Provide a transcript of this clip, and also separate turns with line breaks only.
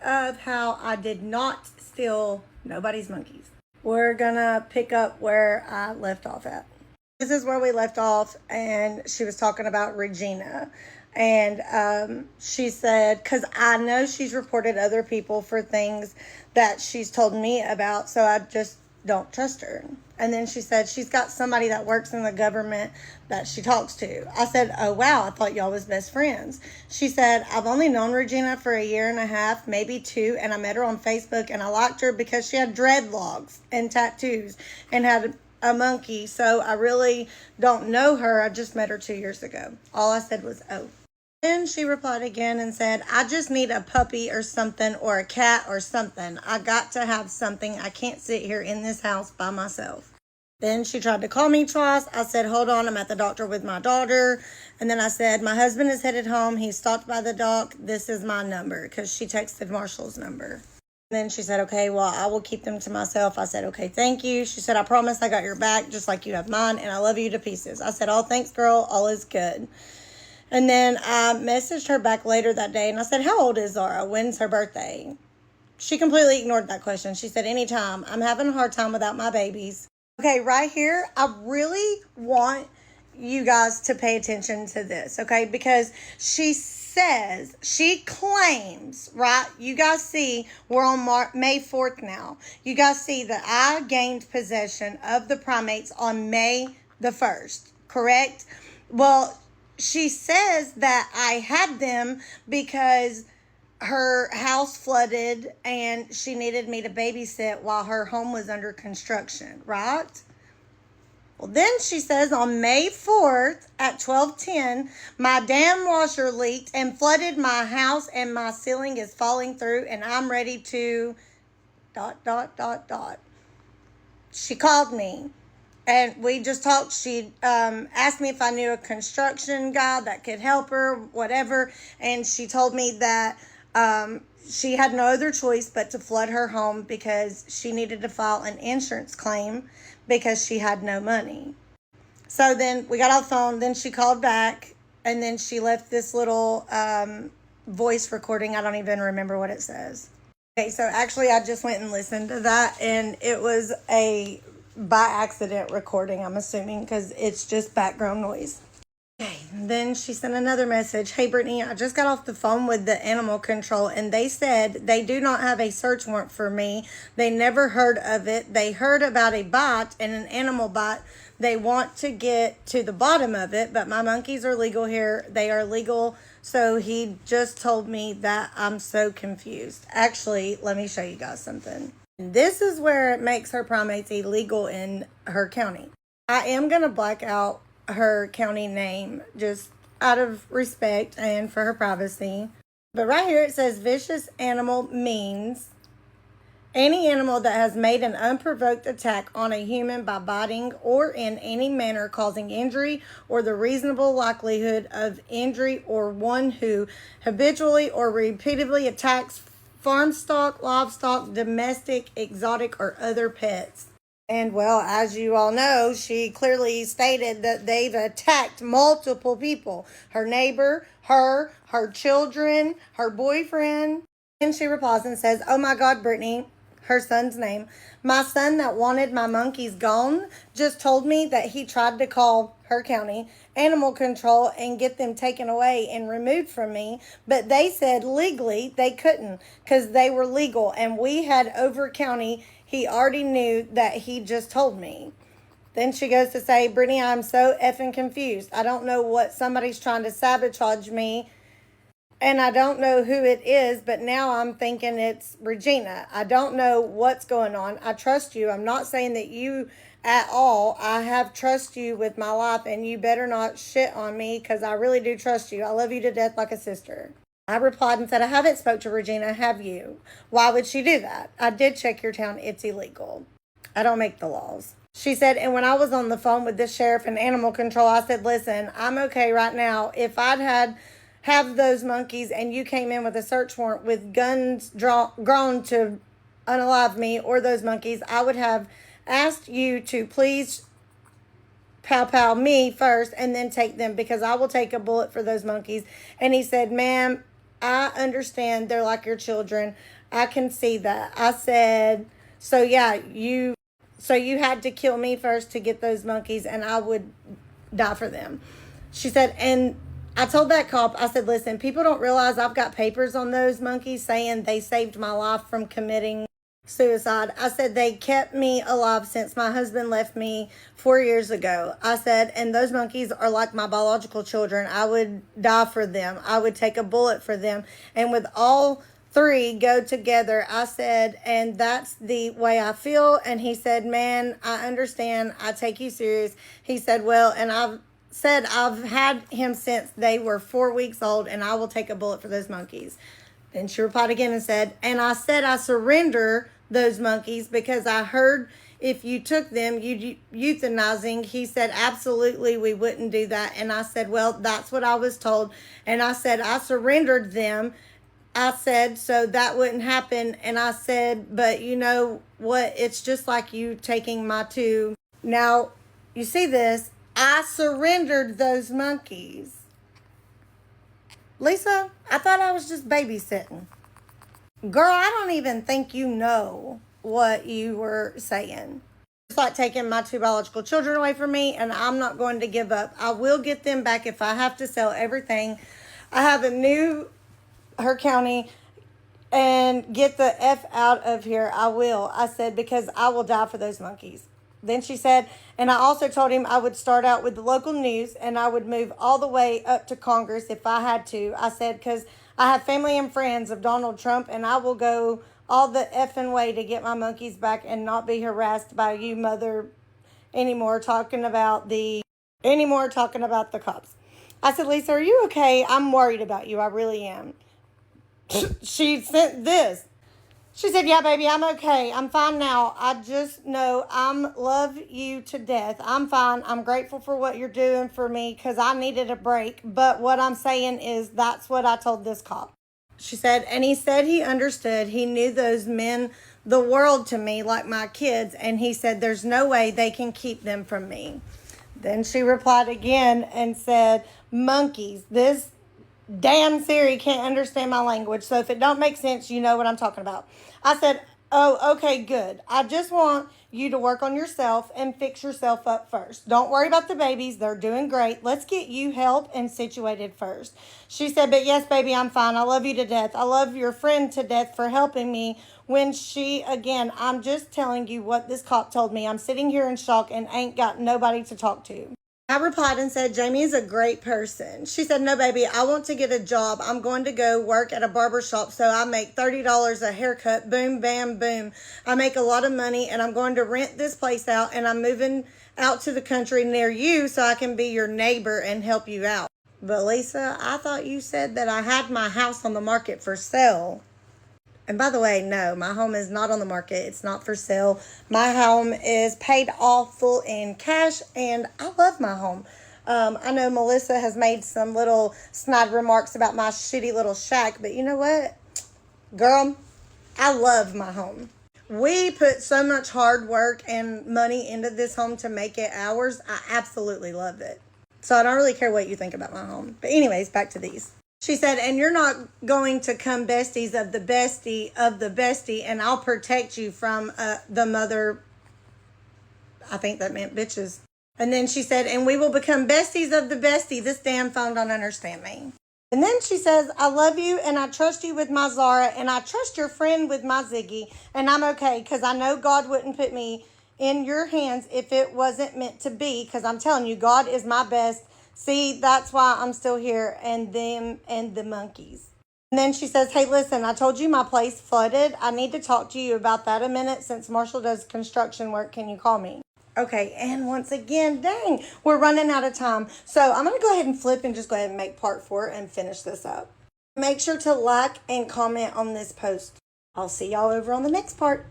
of how I did not steal nobody's monkeys. We're gonna pick up where I left off at. This is where we left off, and she was talking about Regina. And she said, because I know she's reported other people for things that she's told me about, so I just don't trust her. And then she said she's got somebody that works in the government that she talks to. I said, oh, wow, I thought y'all was best friends. She said, I've only known Regina for 1.5 years, maybe 2, and I met her on Facebook, and I liked her because she had dreadlocks and tattoos and had a monkey. So I really don't know her. I just met her 2 years ago. All I said was, oh. Then she replied again and said, I just need a puppy or something, or a cat or something. I got to have something. I can't sit here in this house by myself. Then she tried to call me twice. I said, hold on, I'm at the doctor with my daughter. And then I said, my husband is headed home. He stopped by the doc. This is my number, because she texted Marshall's number. Then she said, okay, well, I will keep them to myself. I said, okay, thank you. She said, I promise I got your back just like you have mine, and I love you to pieces. I said, oh, thanks, girl. All is good. And then I messaged her back later that day, and I said, how old is Zara? When's her birthday? She completely ignored that question. She said, anytime. I'm having a hard time without my babies. Okay, right here, I really want you guys to pay attention to this, okay? Because she claims, right? You guys see, we're on May 4th now. You guys see that I gained possession of the primates on May the 1st, correct? Well, she says that I had them because her house flooded and she needed me to babysit while her home was under construction, right? Well, then she says on May 4th at 12:10, my damn washer leaked and flooded my house and my ceiling is falling through and I'm ready to ... She called me. And we just talked. She asked me if I knew a construction guy that could help her, whatever. And she told me that she had no other choice but to flood her home because she needed to file an insurance claim because she had no money. So then we got off the phone. Then she called back. And then she left this little voice recording. I don't even remember what it says. Okay, so actually I just went and listened to that. And it was a by accident recording, I'm assuming, because it's just background noise. Okay, then she sent another message. Hey, Brittany, I just got off the phone with the animal control, and they said they do not have a search warrant for me. They never heard of it. They heard about a bite and an animal bite. They want to get to the bottom of it, but my monkeys are legal here. They are legal. So he just told me that. I'm so confused. Actually, let me show you guys something. This is where it makes her primates illegal in her county. I am going to black out her county name just out of respect and for her privacy. But right here it says vicious animal means any animal that has made an unprovoked attack on a human by biting or in any manner causing injury or the reasonable likelihood of injury, or one who habitually or repeatedly attacks farm stock, livestock, domestic, exotic, or other pets. And well, as you all know, she clearly stated that they've attacked multiple people. Her neighbor, her children, her boyfriend. And she replies and says, oh my God, Brittany, her son's name, my son that wanted my monkeys gone just told me that he tried to call her county animal control and get them taken away and removed from me, but they said legally they couldn't because they were legal, and we had over county. He already knew that. He just told me. Then she goes to say, Brittany, I'm so effing confused. I don't know what somebody's trying to sabotage me, and I don't know who it is, but now I'm thinking it's Regina. I don't know what's going on. I trust you. I'm not saying that you at all. I have trust you with my life, and you better not shit on me because I really do trust you. I love you to death like a sister. I replied and said, I haven't spoke to Regina, have you? Why would she do that? I did check your town. It's illegal. I don't make the laws. She said, and when I was on the phone with the sheriff and animal control, I said, listen, I'm okay right now. If I'd have those monkeys and you came in with a search warrant with guns drawn to unalive me or those monkeys, I would have asked you to please pow me first and then take them, because I will take a bullet for those monkeys. And he said, ma'am, I understand they're like your children. I can see that. I said, so yeah, so you had to kill me first to get those monkeys, and I would die for them. She said, and I told that cop, I said, listen, people don't realize I've got papers on those monkeys saying they saved my life from committing suicide. I said, they kept me alive since my husband left me 4 years ago. I said, and those monkeys are like my biological children. I would die for them. I would take a bullet for them. And with all three go together, I said, and that's the way I feel. And he said, man, I understand. I take you serious. He said, well, and I've had him since they were 4 weeks old, and I will take a bullet for those monkeys. Then she replied again and said, and I said I surrender those monkeys because I heard if you took them, you'd euthanizing. He said, absolutely, we wouldn't do that. And I said, well, that's what I was told. And I said, I surrendered them. I said, so that wouldn't happen. And I said, but you know what? It's just like you taking my two. Now, you see this? I surrendered those monkeys. Lisa, I thought I was just babysitting. Girl, I don't even think you know what you were saying. It's like taking my two biological children away from me, and I'm not going to give up. I will get them back if I have to sell everything. I have a new her county and get the F out of here. I will. I said, because I will die for those monkeys. Then she said, and I also told him I would start out with the local news and I would move all the way up to Congress if I had to. I said, because I have family and friends of Donald Trump, and I will go all the effing way to get my monkeys back and not be harassed by you mother anymore talking about the cops. I said, Lisa, are you okay? I'm worried about you. I really am. She sent this. She said, yeah, baby, I'm okay. I'm fine now. I just know love you to death. I'm fine. I'm grateful for what you're doing for me because I needed a break. But what I'm saying is that's what I told this cop. She said, and he said he understood. He knew those men the world to me like my kids. And he said, there's no way they can keep them from me. Then she replied again and said, monkeys, this damn Siri can't understand my language, so if it don't make sense, you know what I'm talking about. I said, oh, okay, good. I just want you to work on yourself and fix yourself up first. Don't worry about the babies. They're doing great. Let's get you help and situated first. She said, but yes, baby, I'm fine. I love you to death. I love your friend to death for helping me. I'm just telling you what this cop told me. I'm sitting here in shock and ain't got nobody to talk to. I replied and said, Jamie is a great person. She said, no, baby, I want to get a job. I'm going to go work at a barber shop so I make $30 a haircut. Boom, bam, boom. I make a lot of money, and I'm going to rent this place out, and I'm moving out to the country near you so I can be your neighbor and help you out. But Lisa, I thought you said that I had my house on the market for sale. And by the way, no, my home is not on the market. It's not for sale. My home is paid off full in cash, and I love my home. I know Melissa has made some little snide remarks about my shitty little shack, but you know what? Girl, I love my home. We put so much hard work and money into this home to make it ours. I absolutely love it. So I don't really care what you think about my home. But anyways, back to these. She said, and you're not going to come besties of the bestie, and I'll protect you from the mother. I think that meant bitches. And then she said, and we will become besties of the bestie. This damn phone don't understand me. And then she says, I love you, and I trust you with my Zara, and I trust your friend with my Ziggy, and I'm okay, because I know God wouldn't put me in your hands if it wasn't meant to be, because I'm telling you, God is my best. See, that's why I'm still here, and them and the monkeys. And then she says, hey, listen, I told you my place flooded. I need to talk to you about that a minute. Since Marshall does construction work, can you call me? Okay, and once again, dang, we're running out of time. So I'm going to go ahead and flip and just go ahead and make part 4 and finish this up. Make sure to like and comment on this post. I'll see y'all over on the next part.